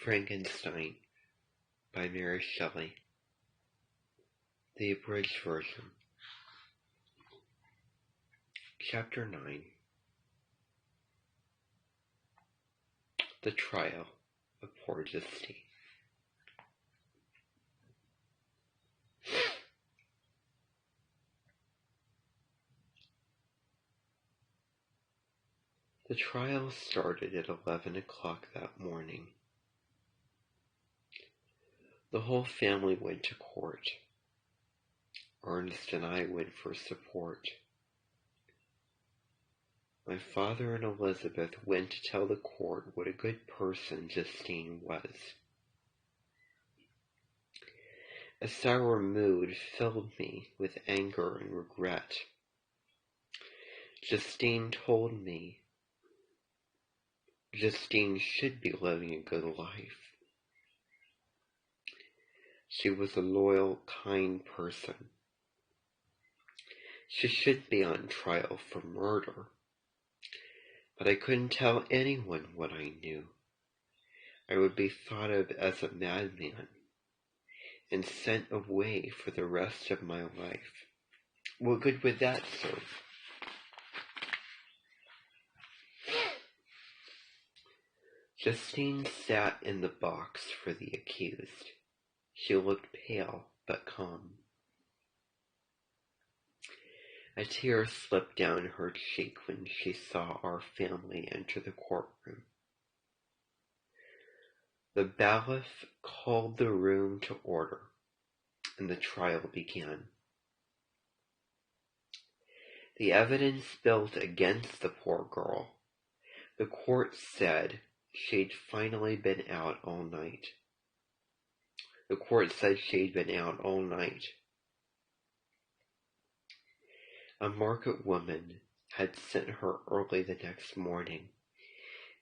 Frankenstein by Mary Shelley. The Abridged Version. Chapter 9. The Trial of Poor Justine. The trial started at 11 o'clock that morning. The whole family went to court. Ernest and I went for support. My father and Elizabeth went to tell the court what a good person Justine was. A sour mood filled me with anger and regret. Justine told me Justine should be living a good life. She was a loyal, kind person. She should be on trial for murder. But I couldn't tell anyone what I knew. I would be thought of as a madman and sent away for the rest of my life. What good would that serve? Justine sat in the box for the accused. She looked pale but calm. A tear slipped down her cheek when she saw our family enter the courtroom. The bailiff called the room to order, and the trial began. The evidence built against the poor girl. The court said she'd finally been out all night. The court said she'd been out all night. A market woman had sent her early the next morning,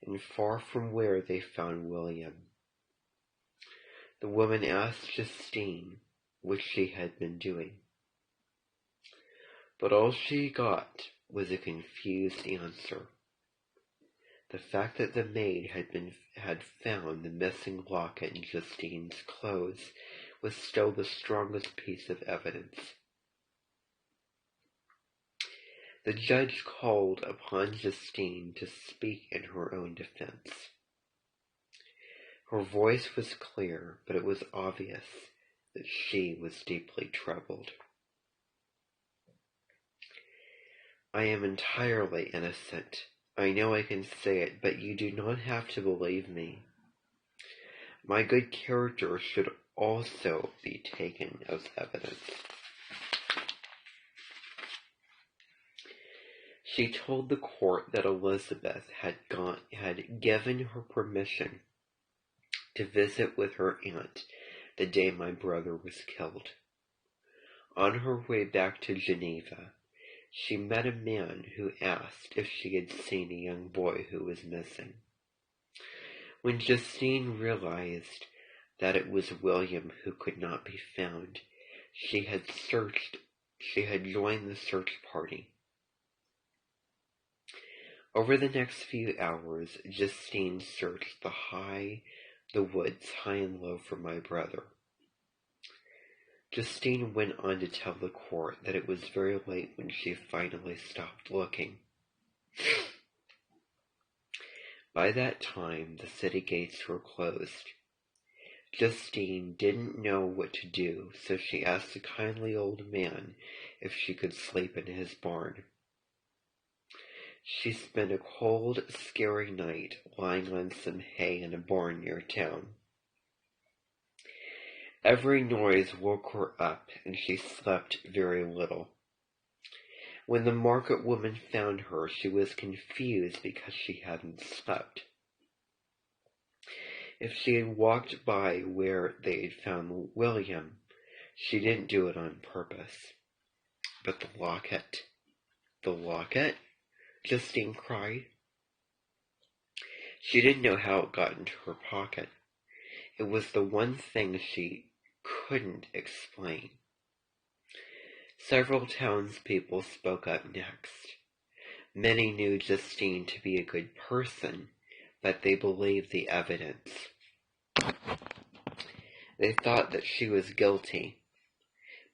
and far from where they found William. The woman asked Justine what she had been doing, but all she got was a confused answer. The fact that the maid had found the missing locket in Justine's clothes was still the strongest piece of evidence. The judge called upon Justine to speak in her own defense. Her voice was clear, but it was obvious that she was deeply troubled. I am entirely innocent. I know I can say it, but you do not have to believe me. My good character should also be taken as evidence. She told the court that Elizabeth had given her permission to visit with her aunt the day my brother was killed. On her way back to Geneva, she met a man who asked if she had seen a young boy who was missing. When Justine realized that it was William who could not be found, she had joined the search party. Over the next few hours, Justine searched the woods high and low for my brother. Justine went on to tell the court that it was very late when she finally stopped looking. By that time, the city gates were closed. Justine didn't know what to do, so she asked the kindly old man if she could sleep in his barn. She spent a cold, scary night lying on some hay in a barn near town. Every noise woke her up, and she slept very little. When the market woman found her, she was confused because she hadn't slept. If she had walked by where they had found William, she didn't do it on purpose. But the locket? Justine cried. She didn't know how it got into her pocket. It was the one thing she couldn't explain. Several townspeople spoke up next. Many knew Justine to be a good person, but they believed the evidence. They thought that she was guilty.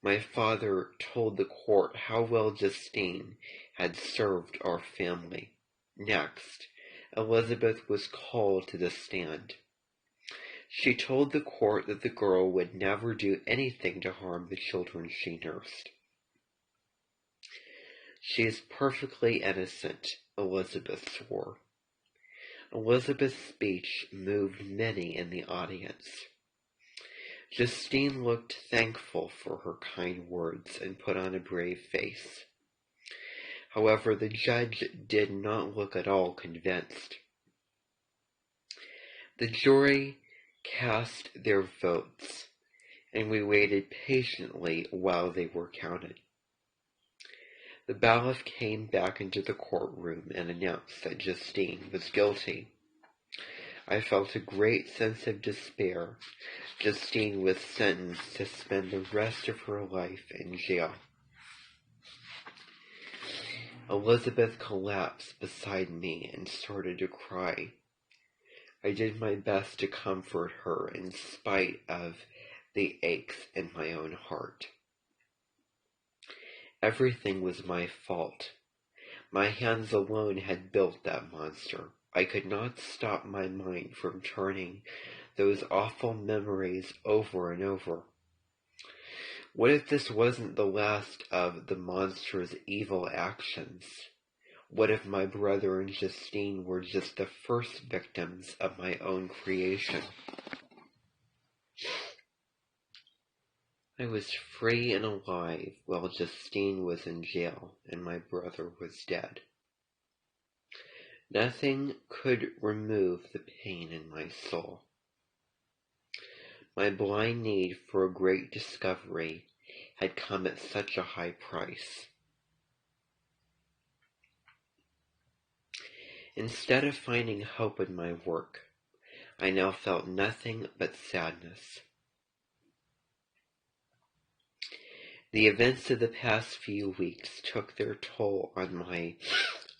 My father told the court how well Justine had served our family. Next, Elizabeth was called to the stand. She told the court that the girl would never do anything to harm the children she nursed. She is perfectly innocent, Elizabeth swore. Elizabeth's speech moved many in the audience. Justine looked thankful for her kind words and put on a brave face. However, the judge did not look at all convinced. The jury cast their votes, and we waited patiently while they were counted. The bailiff came back into the courtroom and announced that Justine was guilty. I felt a great sense of despair. Justine was sentenced to spend the rest of her life in jail. Elizabeth collapsed beside me and started to cry. I did my best to comfort her in spite of the aches in my own heart. Everything was my fault. My hands alone had built that monster. I could not stop my mind from turning those awful memories over and over. What if this wasn't the last of the monster's evil actions? What if my brother and Justine were just the first victims of my own creation? I was free and alive while Justine was in jail and my brother was dead. Nothing could remove the pain in my soul. My blind need for a great discovery had come at such a high price. Instead of finding hope in my work, I now felt nothing but sadness. The events of the past few weeks took their toll on my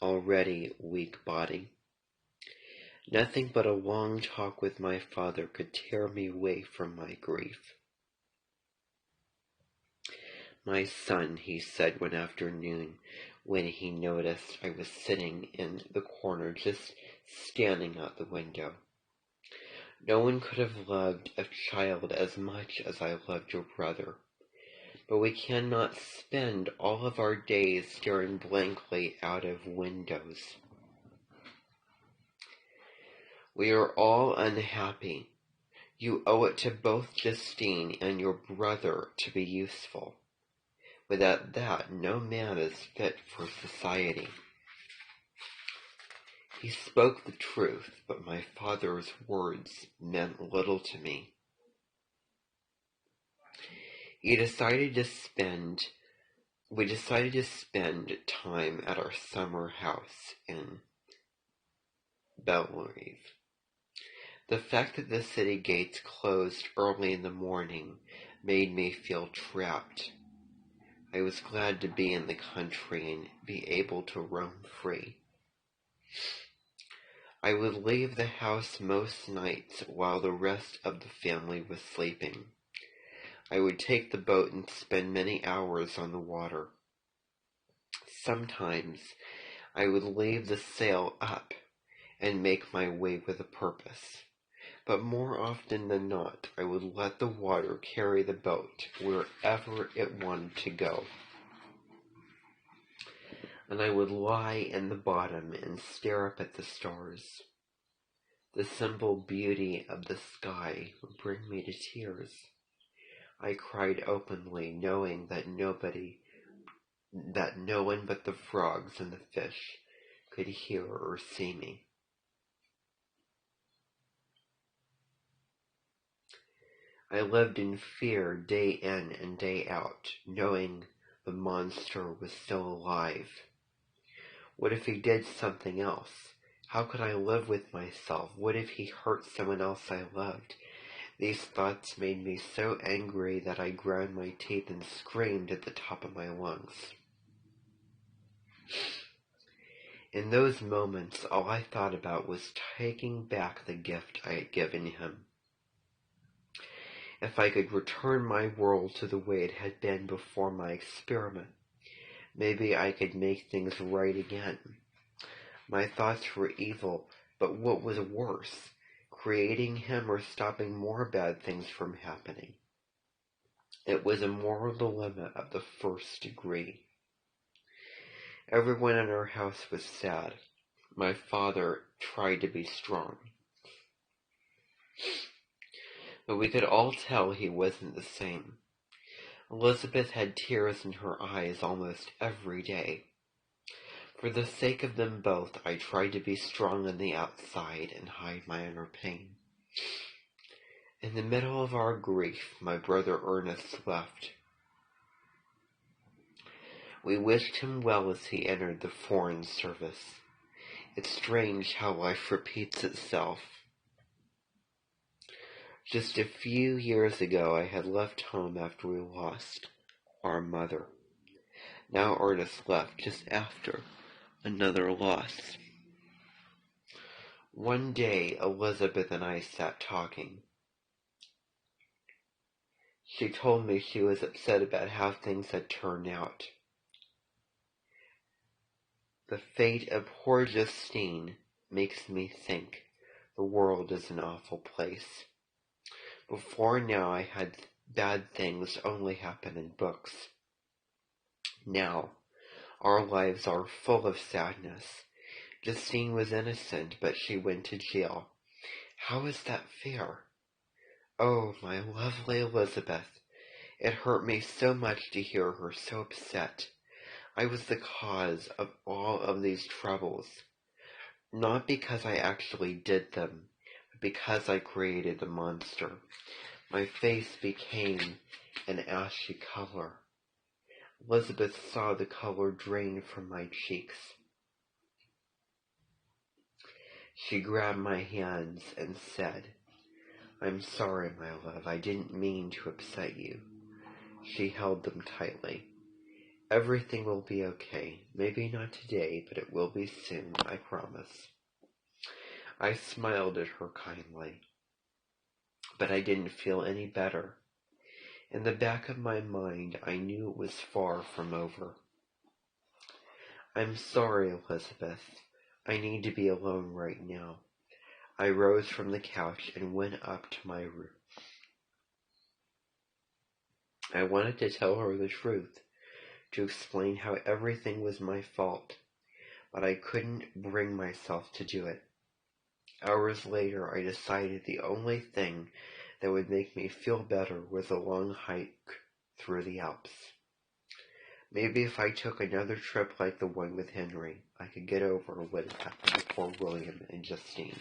already weak body. Nothing but a long talk with my father could tear me away from my grief. "My son," he said one afternoon when he noticed I was sitting in the corner just standing out the window. "No one could have loved a child as much as I loved your brother. But we cannot spend all of our days staring blankly out of windows. We are all unhappy. You owe it to both Justine and your brother to be useful. Without that, no man is fit for society." He spoke the truth, but my father's words meant little to me. We decided to spend time at our summer house in Bellerive. The fact that the city gates closed early in the morning made me feel trapped. I was glad to be in the country and be able to roam free. I would leave the house most nights while the rest of the family was sleeping. I would take the boat and spend many hours on the water. Sometimes I would leave the sail up and make my way with a purpose, but more often than not I would let the water carry the boat wherever it wanted to go. And I would lie in the bottom and stare up at the stars. The simple beauty of the sky would bring me to tears. I cried openly, knowing that no one but the frogs and the fish could hear or see me. I lived in fear day in and day out, knowing the monster was still alive. What if he did something else? How could I live with myself? What if he hurt someone else I loved? These thoughts made me so angry that I ground my teeth and screamed at the top of my lungs. In those moments, all I thought about was taking back the gift I had given him. If I could return my world to the way it had been before my experiment, maybe I could make things right again. My thoughts were evil, but what was worse, creating him or stopping more bad things from happening? It was a moral dilemma of the first degree. Everyone in our house was sad. My father tried to be strong, but we could all tell he wasn't the same. Elizabeth had tears in her eyes almost every day. For the sake of them both, I tried to be strong on the outside and hide my inner pain. In the middle of our grief, my brother Ernest left. We wished him well as he entered the Foreign Service. It's strange how life repeats itself. Just a few years ago, I had left home after we lost our mother. Now Ernest left just after another loss. One day, Elizabeth and I sat talking. She told me she was upset about how things had turned out. The fate of poor Justine makes me think the world is an awful place. Before now, I had bad things only happen in books. Now, our lives are full of sadness. Justine was innocent, but she went to jail. How is that fair? Oh, my lovely Elizabeth, it hurt me so much to hear her so upset. I was the cause of all of these troubles, not because I actually did them, but because I created the monster. My face became an ashy color. Elizabeth saw the color drain from my cheeks. She grabbed my hands and said, "I'm sorry, my love, I didn't mean to upset you." She held them tightly. "Everything will be okay. Maybe not today, but it will be soon, I promise." I smiled at her kindly, but I didn't feel any better. In the back of my mind, I knew it was far from over. "I'm sorry, Elizabeth. I need to be alone right now." I rose from the couch and went up to my room. I wanted to tell her the truth, to explain how everything was my fault, but I couldn't bring myself to do it. Hours later, I decided the only thing that would make me feel better was a long hike through the Alps. Maybe if I took another trip like the one with Henry, I could get over what had happened before William and Justine.